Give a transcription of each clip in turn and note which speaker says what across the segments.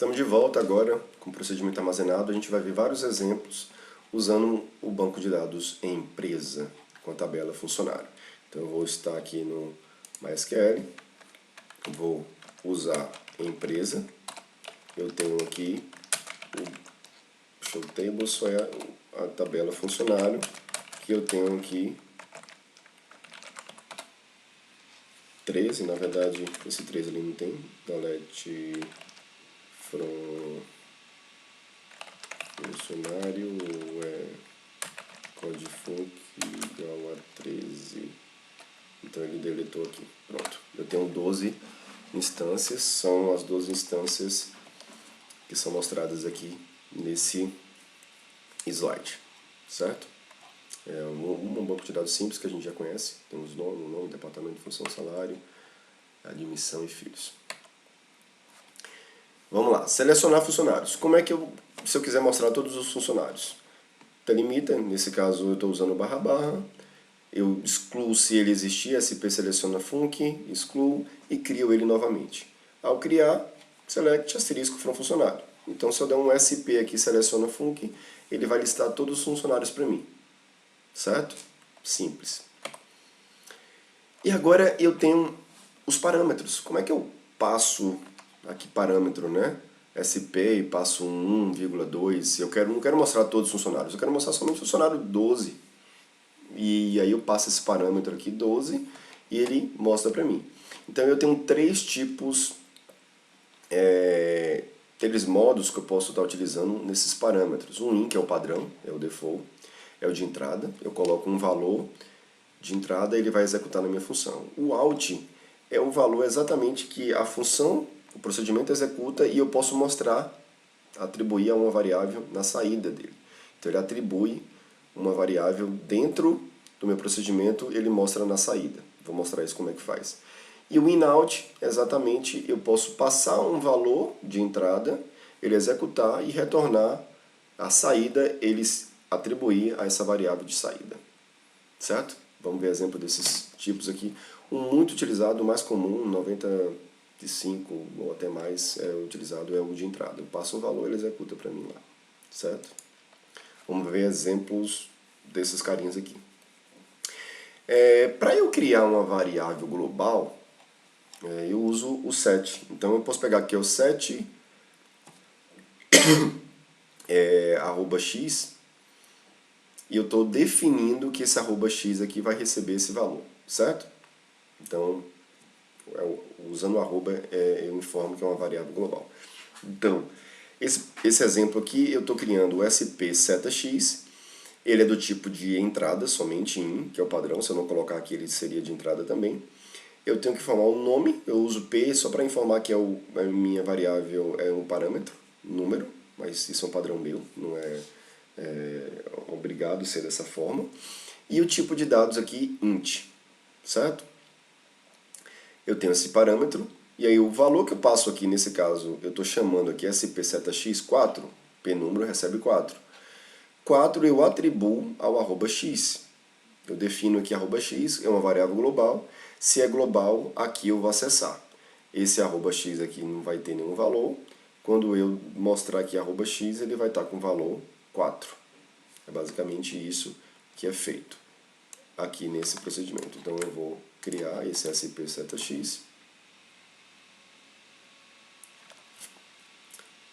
Speaker 1: Estamos de volta agora com o procedimento armazenado. A gente vai ver vários exemplos usando o banco de dados empresa com a tabela funcionário. Então eu vou estar aqui no MySQL, vou usar empresa, eu tenho aqui o show table, só é a tabela funcionário, que eu tenho aqui 13, na verdade esse 13 ali não tem, delete from funcionário codefunc igual a 13, então ele deletou aqui, pronto. Eu tenho 12 instâncias, são as 12 instâncias que são mostradas aqui nesse slide, certo? É um banco de dados simples que a gente já conhece, temos nome, departamento, função, salário, admissão e filhos. Vamos lá, selecionar funcionários. Como é que se eu quiser mostrar todos os funcionários? Delimita, nesse caso eu estou usando //, eu excluo se ele existir, sp seleciona func, excluo e crio ele novamente. Ao criar, select asterisco from funcionário. Então se eu der um sp aqui, seleciona func, ele vai listar todos os funcionários para mim. Certo? Simples. E agora eu tenho os parâmetros. Como é que eu passo aqui parâmetro, né? SP e passo 1,2. Não quero mostrar todos os funcionários, eu quero mostrar somente o funcionário 12. E aí eu passo esse parâmetro aqui, 12, e ele mostra para mim. Então eu tenho três tipos, três modos que eu posso estar utilizando nesses parâmetros. Um in, que é o padrão, é o default, é o de entrada. Eu coloco um valor de entrada e ele vai executar na minha função. O out é o valor exatamente que a função, o procedimento executa e eu posso mostrar, atribuir a uma variável na saída dele. Então ele atribui uma variável dentro do meu procedimento, ele mostra na saída. Vou mostrar isso como é que faz. E o in-out, exatamente, eu posso passar um valor de entrada, ele executar e retornar a saída, ele atribuir a essa variável de saída. Certo? Vamos ver exemplo desses tipos aqui. Um muito utilizado, o mais comum, 95 ou até mais utilizado, é o de entrada. Eu passo um valor, ele executa para mim lá. Certo? Vamos ver exemplos desses carinhas aqui. Para eu criar uma variável global, eu uso o set. Então eu posso pegar aqui o set @x e eu estou definindo que esse @x aqui vai receber esse valor, certo? Então, usando o arroba, eu informo que é uma variável global. Então, esse exemplo aqui, eu estou criando o sp setax, ele é do tipo de entrada, somente in, que é o padrão, se eu não colocar aqui ele seria de entrada também. Eu tenho que informar o nome, eu uso p só para informar que a minha variável é um parâmetro, número, mas isso é um padrão meu, não é obrigado a ser dessa forma. E o tipo de dados aqui, int, certo? Eu tenho esse parâmetro, e aí o valor que eu passo aqui, nesse caso, eu estou chamando aqui sp setax 4, p número recebe 4. 4 eu atribuo ao @x. Eu defino aqui @x, é uma variável global. Se é global, aqui eu vou acessar. Esse @x aqui não vai ter nenhum valor. Quando eu mostrar aqui @x, ele vai estar com valor 4. É basicamente isso que é feito aqui nesse procedimento. Então eu vou criar esse sp setax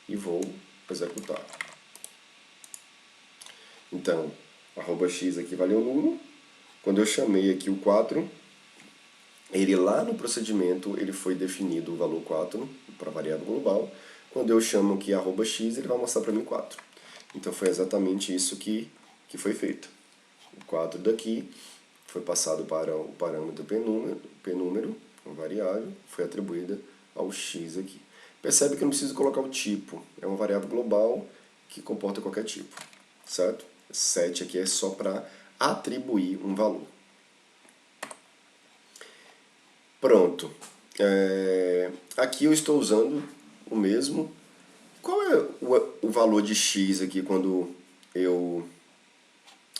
Speaker 1: e vou executar. Então, @x aqui valeu nulo. Quando eu chamei aqui o 4, ele lá no procedimento ele foi definido o valor 4 para a variável global. Quando eu chamo aqui @x, ele vai mostrar para mim 4. Então foi exatamente isso que foi feito. O 4 daqui foi passado para o parâmetro p número, uma variável, foi atribuída ao x aqui. Percebe que eu não preciso colocar o tipo, é uma variável global que comporta qualquer tipo, certo? Set aqui é só para atribuir um valor. Pronto. Aqui eu estou usando o mesmo. Qual é o valor de x aqui quando eu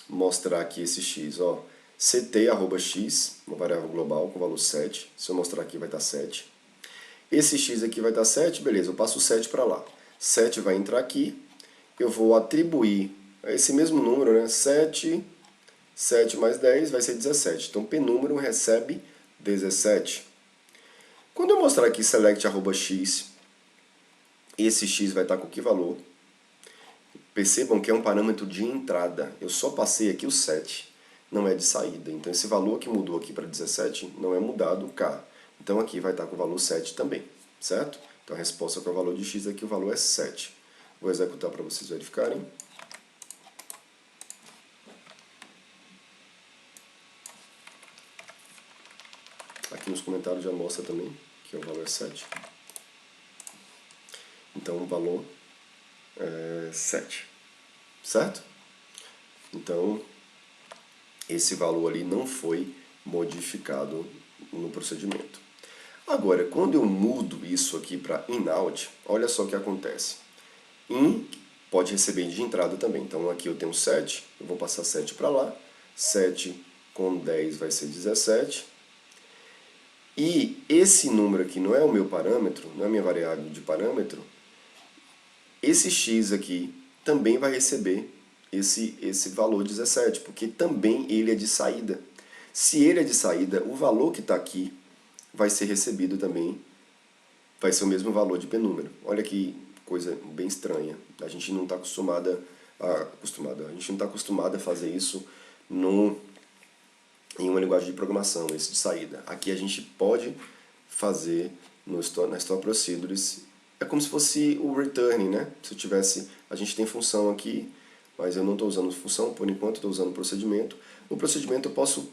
Speaker 1: mostrar aqui esse x? Ó, ct@x, uma variável global com valor 7. Se eu mostrar aqui vai estar 7. Esse x aqui vai estar 7, beleza, eu passo o 7 para lá. 7 vai entrar aqui, eu vou atribuir esse mesmo número, né? 7 mais 10 vai ser 17. Então, P número recebe 17. Quando eu mostrar aqui select@x, esse x vai estar com que valor? Percebam que é um parâmetro de entrada. Eu só passei aqui o 7, não é de saída. Então, esse valor que mudou aqui para 17 não é mudado o k. Então, aqui vai estar com o valor 7 também, certo? Então, a resposta para o valor de x aqui, o valor é 7. Vou executar para vocês verificarem. Aqui nos comentários já mostra também que o valor é 7. Então, o valor é 7. Certo? Então, esse valor ali não foi modificado no procedimento. Agora, quando eu mudo isso aqui para in-out, olha só o que acontece. In pode receber de entrada também. Então, aqui eu tenho 7, eu vou passar 7 para lá. 7 com 10 vai ser 17. E esse número aqui não é o meu parâmetro, não é a minha variável de parâmetro. Esse x aqui também vai receber esse valor 17, porque também ele é de saída. Se ele é de saída, o valor que está aqui vai ser recebido também, vai ser o mesmo valor de P número. Olha que coisa bem estranha. A gente não está acostumado a fazer isso em uma linguagem de programação, esse de saída. Aqui a gente pode fazer na Store Procedures. É como se fosse o return, né? Se eu tivesse, a gente tem função aqui, mas eu não estou usando função, por enquanto estou usando procedimento. No procedimento eu posso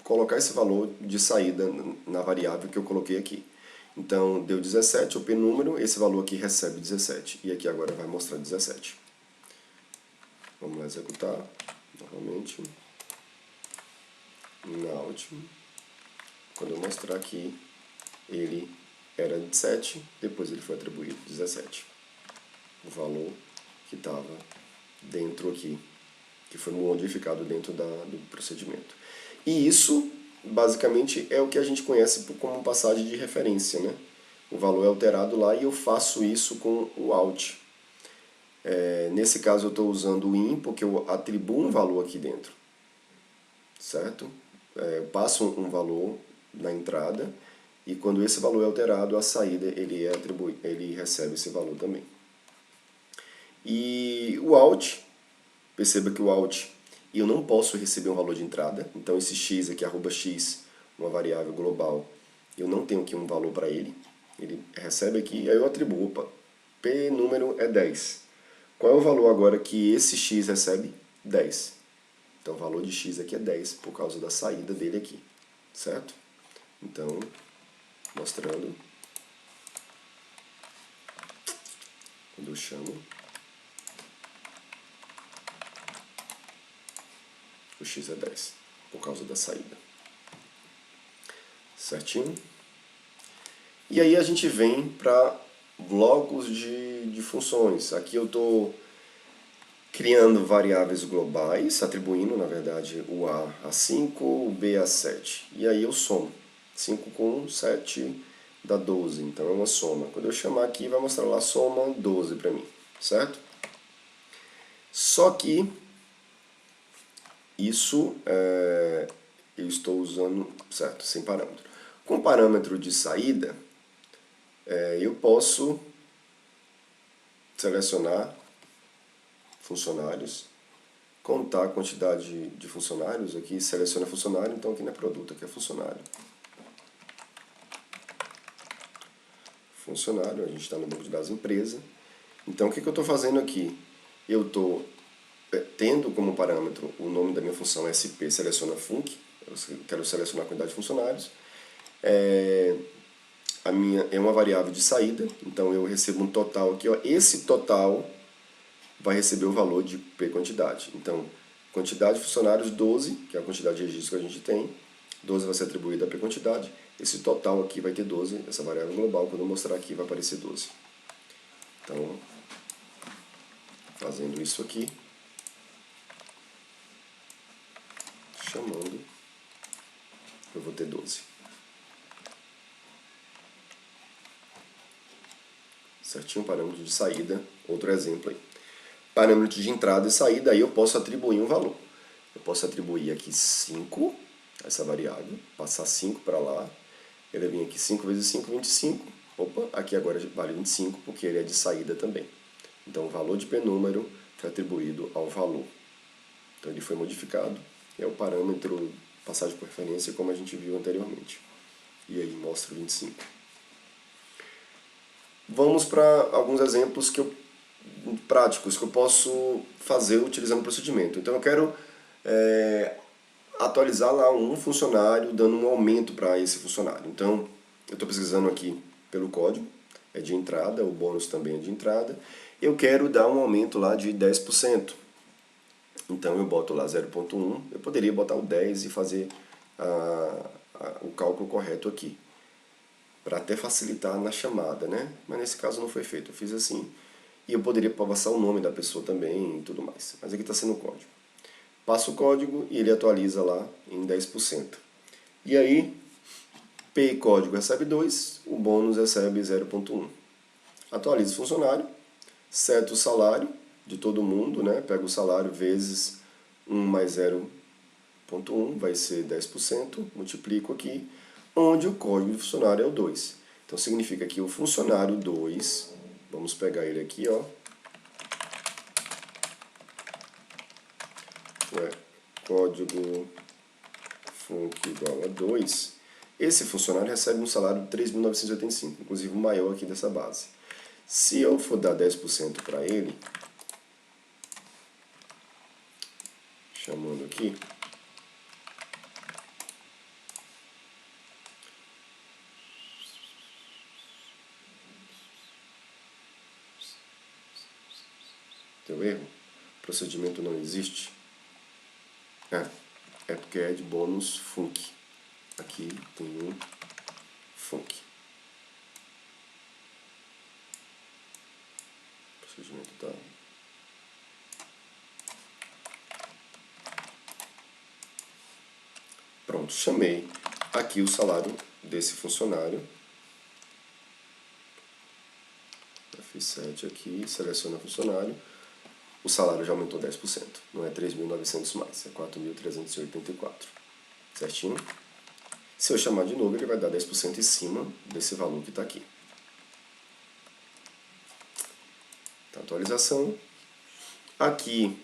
Speaker 1: colocar esse valor de saída na variável que eu coloquei aqui. Então, deu 17, o P número, esse valor aqui recebe 17. E aqui agora vai mostrar 17. Vamos lá executar novamente. Out. Quando eu mostrar aqui, ele era de 7, depois ele foi atribuído 17. O valor que estava dentro aqui, que foi modificado dentro do procedimento. E isso, basicamente, é o que a gente conhece como passagem de referência, né? O valor é alterado lá e eu faço isso com o out. Nesse caso eu estou usando o in, porque eu atribuo um valor aqui dentro, certo? Eu passo um valor na entrada e quando esse valor é alterado, a saída ele recebe esse valor também. E o out, perceba que o out, eu não posso receber um valor de entrada, então esse x aqui, @x, uma variável global, eu não tenho aqui um valor para ele recebe aqui, aí eu atribuo, P número é 10. Qual é o valor agora que esse x recebe? 10. Então o valor de x aqui é 10, por causa da saída dele aqui, certo? Então, mostrando, quando eu chamo, o x é 10, por causa da saída. Certinho? E aí a gente vem para blocos de funções. Aqui eu estou criando variáveis globais, atribuindo, na verdade, o A 5, o B a 7. E aí eu somo. 5 com 7 dá 12, então é uma soma. Quando eu chamar aqui, vai mostrar lá soma 12 para mim, certo? Só que isso eu estou usando, certo, sem parâmetro. Com parâmetro de saída, eu posso selecionar funcionários, contar a quantidade de funcionários, aqui seleciona funcionário, então aqui não é produto, aqui é funcionário. Funcionário, a gente está no banco de dados empresa. Então o que eu estou fazendo aqui? Eu estou tendo como parâmetro o nome da minha função SP seleciona func, eu quero selecionar a quantidade de funcionários. A minha é uma variável de saída, então eu recebo um total aqui, ó. Esse total vai receber o valor de P quantidade. Então, quantidade de funcionários 12, que é a quantidade de registros que a gente tem, 12 vai ser atribuída a P quantidade, esse total aqui vai ter 12, essa variável global, quando eu mostrar aqui vai aparecer 12. Então, fazendo isso aqui, chamando, eu vou ter 12. certinho? Parâmetro de saída, outro exemplo aí. Parâmetro de entrada e saída, aí eu posso atribuir um valor. Eu posso atribuir aqui 5, essa variável, passar 5 para lá. Ele vem aqui 5 vezes 5, 25. Opa, aqui agora vale 25, porque ele é de saída também. Então, o valor de p-número foi atribuído ao valor. Então, ele foi modificado. É o parâmetro passagem por referência, como a gente viu anteriormente. E aí mostra o 25. Vamos para alguns exemplos práticos que eu posso fazer utilizando o procedimento. Então, eu quero atualizar lá um funcionário, dando um aumento para esse funcionário. Então, eu estou pesquisando aqui pelo código, é de entrada, o bônus também é de entrada. Eu quero dar um aumento lá de 10%. Então, eu boto lá 0,1, eu poderia botar o 10 e fazer o cálculo correto aqui, para até facilitar na chamada, né? Mas nesse caso não foi feito, eu fiz assim. E eu poderia passar o nome da pessoa também e tudo mais. Mas aqui está sendo o código. Passo o código e ele atualiza lá em 10%. E aí, P código recebe 2, o bônus recebe 0,1. Atualiza o funcionário, seta o salário de todo mundo, né? Pega o salário vezes 1 mais 0,1, vai ser 10%, multiplico aqui, onde o código do funcionário é o 2. Então significa que o funcionário 2, vamos pegar ele aqui, ó, código func igual a 2, esse funcionário recebe um salário de 3.985, inclusive o maior aqui dessa base. Se eu for dar 10% para ele, chamando aqui, deu erro? O procedimento não existe? É porque é de bônus func. Aqui tem um func. O procedimento está... Pronto, chamei aqui o salário desse funcionário. F7 aqui, seleciona funcionário. O salário já aumentou 10%. Não é 3.900 mais, é 4.384. Certinho? Se eu chamar de novo, ele vai dar 10% em cima desse valor que está aqui. Tá, atualização. Aqui,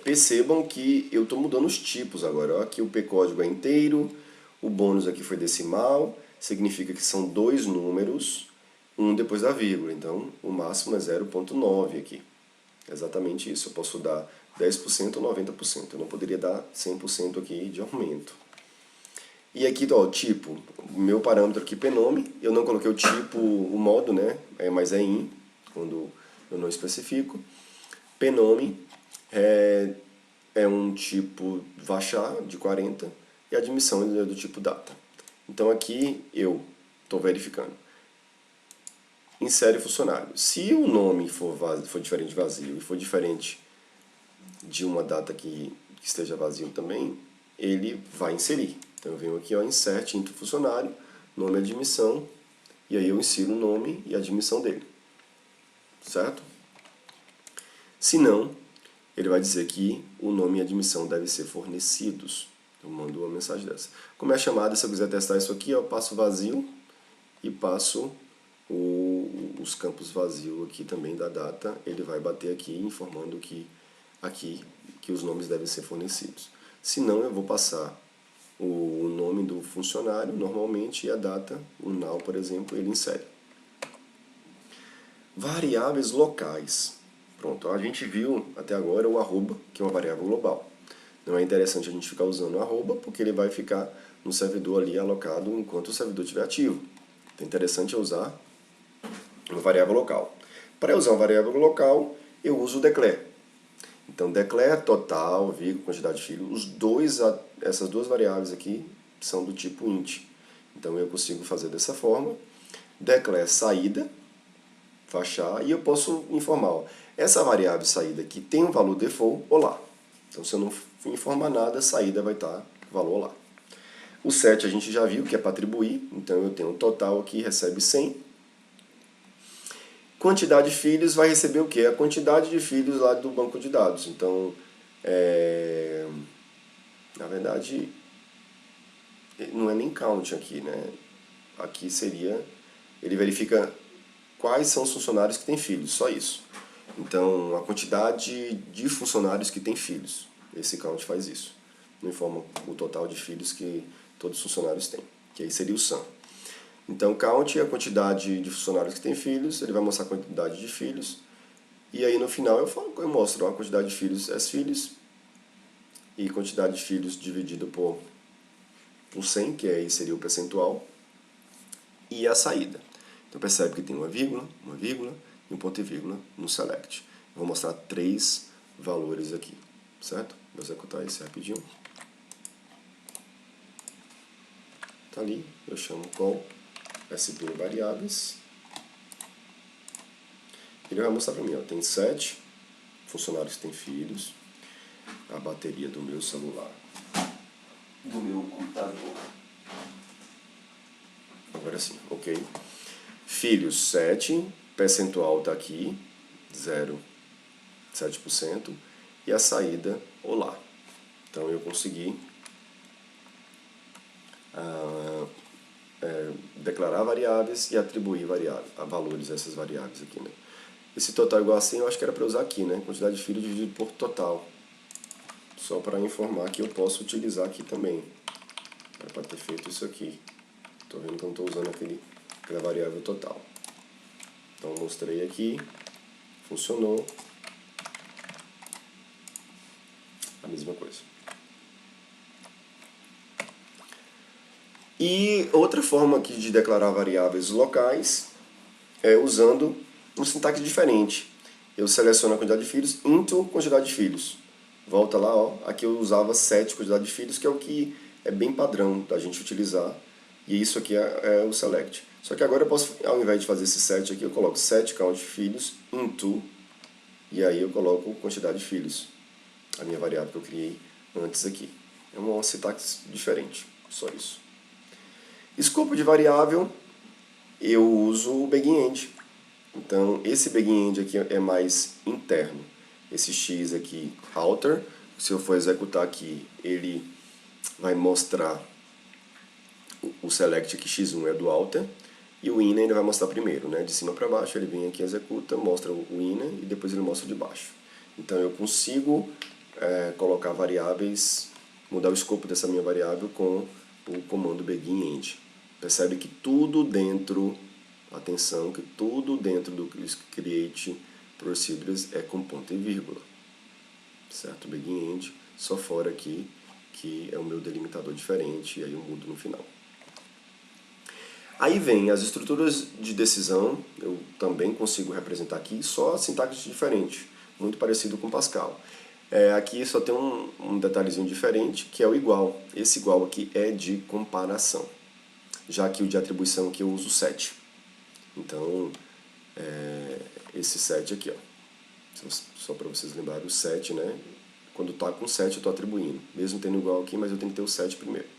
Speaker 1: percebam que eu estou mudando os tipos agora. Ó, aqui o P-código é inteiro, o bônus aqui foi decimal, significa que são dois números, um depois da vírgula. Então, o máximo é 0,9 aqui. É exatamente isso. Eu posso dar 10% ou 90%. Eu não poderia dar 100% aqui de aumento. E aqui, ó, tipo, o meu parâmetro aqui, p-nome, eu não coloquei o tipo, o modo, né? Mas é in, quando eu não especifico. P-nome é um tipo vachar, de 40, e a admissão é do tipo data. Então aqui eu estou verificando. Insere funcionário. Se o nome for diferente de vazio e for diferente de uma data que esteja vazio também, ele vai inserir. Então eu venho aqui, ó, insert into funcionário, nome e admissão, e aí eu insiro o nome e a admissão dele. Certo? Se não, ele vai dizer que o nome e a admissão devem ser fornecidos. Eu mando uma mensagem dessa. Como é a chamada, se eu quiser testar isso aqui, eu passo vazio e passo os campos vazios aqui também da data. Ele vai bater aqui informando que os nomes devem ser fornecidos. Se não, eu vou passar o nome do funcionário normalmente e a data, o now, por exemplo, ele insere. Variáveis locais. Pronto, a gente viu até agora o arroba, que é uma variável global. Não é interessante a gente ficar usando o arroba, porque ele vai ficar no servidor ali alocado enquanto o servidor estiver ativo. Então, é interessante eu usar uma variável local. Para usar uma variável local, eu uso o declare. Então, declare total, vírgula, quantidade de filhos. Essas duas variáveis aqui são do tipo int. Então, eu consigo fazer dessa forma. Declare saída, fachar, e eu posso informar, ó, essa variável saída aqui tem um valor default, olá. Então, se eu não informar nada, a saída vai estar valor olá. O set a gente já viu que é para atribuir, então eu tenho um total aqui, recebe 100. quantidade de filhos vai receber o quê? A quantidade de filhos lá do banco de dados. Então, na verdade, não é nem count aqui, né? Aqui seria, ele verifica quais são os funcionários que têm filhos, só isso. Então, a quantidade de funcionários que têm filhos, esse count faz isso. Não informa o total de filhos que todos os funcionários têm, que aí seria o sum. Então, count é a quantidade de funcionários que têm filhos, ele vai mostrar a quantidade de filhos, e aí no final eu mostro a quantidade de filhos, S filhos, e quantidade de filhos dividido por 100, que aí seria o percentual, e a saída. Então percebe que tem uma vírgula e um ponto e vírgula no select. Eu vou mostrar 3 valores aqui, certo? Vou executar esse rapidinho. Tá ali, eu chamo call sp variáveis. Ele vai mostrar para mim, ó, tem 7 funcionários que têm filhos, a bateria do meu celular, do meu computador. Agora sim, ok. Filhos 7, percentual está aqui, 0,7%, e a saída, olá. Então eu consegui declarar variáveis e atribuir valores a essas variáveis aqui, né? Esse total igual assim, eu acho que era para usar aqui, né? Quantidade de filhos dividido por total. Só para informar que eu posso utilizar aqui também. Era para ter feito isso aqui. Estou vendo que eu não estou usando aquela variável total. Então mostrei aqui, funcionou. A mesma coisa. E outra forma aqui de declarar variáveis locais é usando um sintaxe diferente. Eu seleciono a quantidade de filhos into quantidade de filhos. Volta lá, ó. Aqui eu usava 7 quantidade de filhos, que é o que é bem padrão da gente utilizar. E isso aqui é o select. Só que agora eu posso, ao invés de fazer esse 7 aqui, eu coloco 7 count de filhos into, e aí eu coloco quantidade de filhos. A minha variável que eu criei antes aqui. É uma sintaxe diferente, só isso. Escopo de variável, eu uso o BegInEnd. Então, esse BegInEnd aqui é mais interno. Esse x aqui, alter, se eu for executar aqui, ele vai mostrar o select aqui, x1 é do alter, e o inner ele vai mostrar primeiro, né? De cima para baixo, ele vem aqui, executa, mostra o inner, e depois ele mostra de baixo. Então, eu consigo colocar variáveis, mudar o escopo dessa minha variável com o comando BegInEnd. Percebe que tudo dentro, atenção, que tudo dentro do create procedures é com ponto e vírgula. Certo? BegInEnd, só fora aqui, que é o meu delimitador diferente, e aí eu mudo no final. Aí vem as estruturas de decisão, eu também consigo representar aqui, só a sintaxe diferente, muito parecido com Pascal. Aqui só tem um detalhezinho diferente, que é o igual. Esse igual aqui é de comparação, já que o de atribuição aqui eu uso 7. Então, esse 7 aqui, ó, só para vocês lembrarem, o 7, né? Quando está com 7 eu estou atribuindo, mesmo tendo igual aqui, mas eu tenho que ter o 7 primeiro.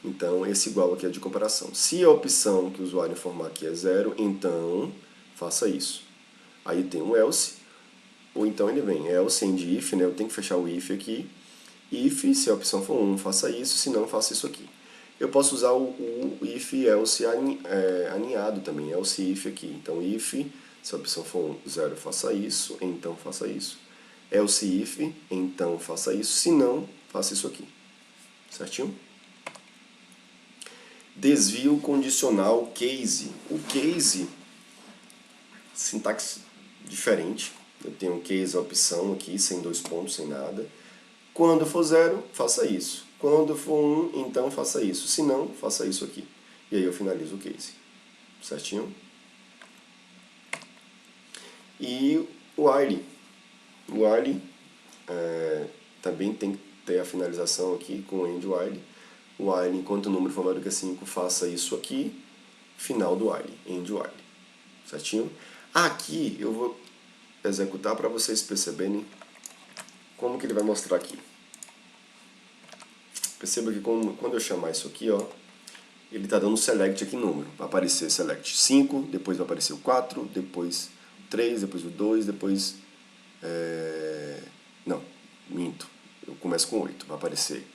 Speaker 1: Então, esse igual aqui é de comparação. Se a opção que o usuário informar aqui é 0, então faça isso. Aí tem um else, ou então ele vem else and if, né? Eu tenho que fechar o if aqui. If, se a opção for 1, faça isso, se não, faça isso aqui. Eu posso usar o if e else aninhado também, else if aqui. Então, if, se a opção for 0, faça isso, então faça isso. Else if, então faça isso, se não, faça isso aqui. Certinho? Desvio condicional case. O case, sintaxe diferente. Eu tenho um case opção aqui, sem 2 pontos, sem nada. Quando for 0, faça isso. Quando for 1, então faça isso. Se não, faça isso aqui. E aí eu finalizo o case. Certinho? E o while. O while também tem que ter a finalização aqui com o end while. O while, enquanto o número for maior do que 5, faça isso aqui. Final do while, end while. Certinho? Aqui eu vou executar para vocês perceberem como que ele vai mostrar aqui. Perceba que quando eu chamar isso aqui, ó, ele está dando select aqui número. Vai aparecer select 5, depois vai aparecer o 4, depois o 3, depois o 2, depois... Não, minto. Eu começo com 8. Vai aparecer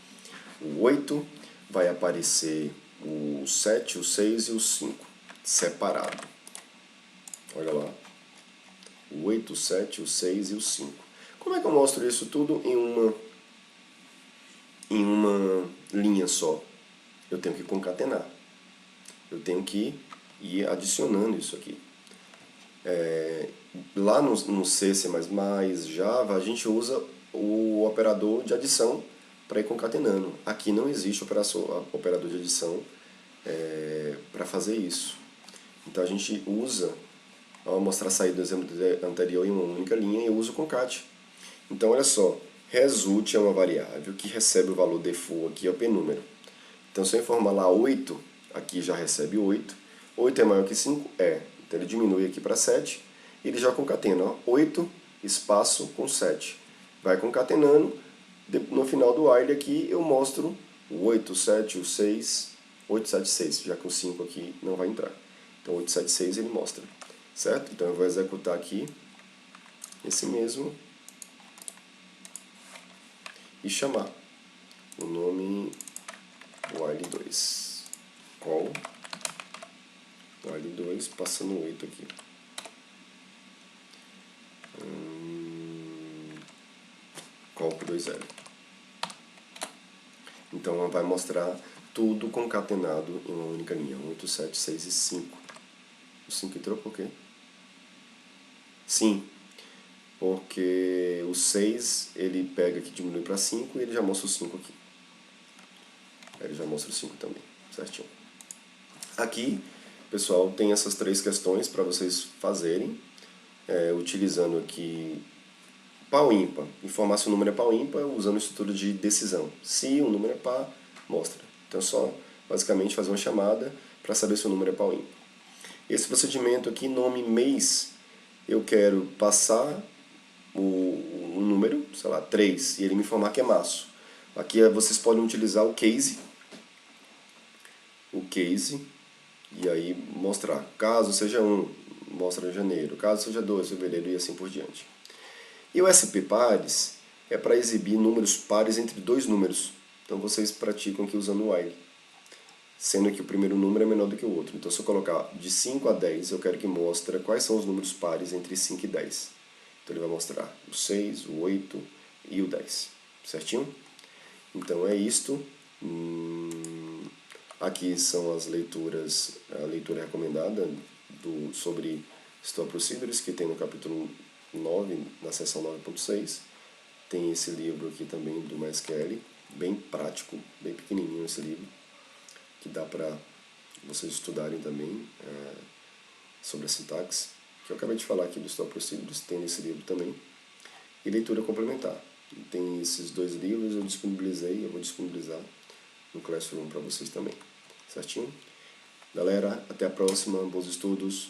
Speaker 1: o 8, vai aparecer o 7, o 6 e o 5, separado. Olha lá. O 8, o 7, o 6 e o 5. Como é que eu mostro isso tudo em uma linha só? Eu tenho que concatenar. Eu tenho que ir adicionando isso aqui. Lá no C, C++, Java, a gente usa o operador de adição para ir concatenando. Aqui não existe operador de adição para fazer isso. Então a gente usa, ao mostrar a saída do exemplo anterior em uma única linha, eu uso o concat. Então olha só, result é uma variável que recebe o valor default aqui, é o p-número. Então se eu informar lá 8, aqui já recebe 8. 8 é maior que 5? É. Então ele diminui aqui para 7, e ele já concatena, ó, 8 espaço com 7. Vai concatenando, no final do while aqui eu mostro o 8, o 7, o 6, 8, 7, 6, já que o 5 aqui não vai entrar. Então 8, 7, 6 ele mostra, certo? Então eu vou executar aqui esse mesmo e chamar o nome while 2. Call while 2, passando 8 aqui. Call por 2L. Então ela vai mostrar tudo concatenado em uma única linha. 8, 7, 6 e 5. O 5 entrou por quê? Sim, porque o 6 ele pega aqui, diminui para 5 e ele já mostra o 5 aqui. Aí ele já mostra o 5 também, certinho. Aqui, pessoal, tem essas 3 questões para vocês fazerem, utilizando aqui par ímpar. Informar se o número é par ímpar usando a estrutura de decisão. Se o número é par, mostra. Então é só, basicamente, fazer uma chamada para saber se o número é par ímpar. Esse procedimento aqui, nome mês, eu quero passar o número, sei lá, 3, e ele me informar que é março. Aqui vocês podem utilizar o case, e aí mostrar. Caso seja 1, mostra janeiro. Caso seja 2, fevereiro, e assim por diante. E o SP pares é para exibir números pares entre 2 números. Então vocês praticam aqui usando o while. Sendo que o primeiro número é menor do que o outro. Então se eu colocar de 5 a 10, eu quero que mostre quais são os números pares entre 5 e 10. Então ele vai mostrar o 6, o 8 e o 10. Certinho? Então é isto. Aqui são as leituras, a leitura recomendada sobre Store Procedures, que tem no capítulo 9, na seção 9.6. Tem esse livro aqui também do MySQL, bem prático, bem pequenininho esse livro, que dá para vocês estudarem também sobre a sintaxe, que eu acabei de falar aqui do Store Procedures, tem nesse livro também. E leitura complementar. Tem esses 2 livros, eu vou disponibilizar no Classroom para vocês também. Certinho? Galera, até a próxima, bons estudos.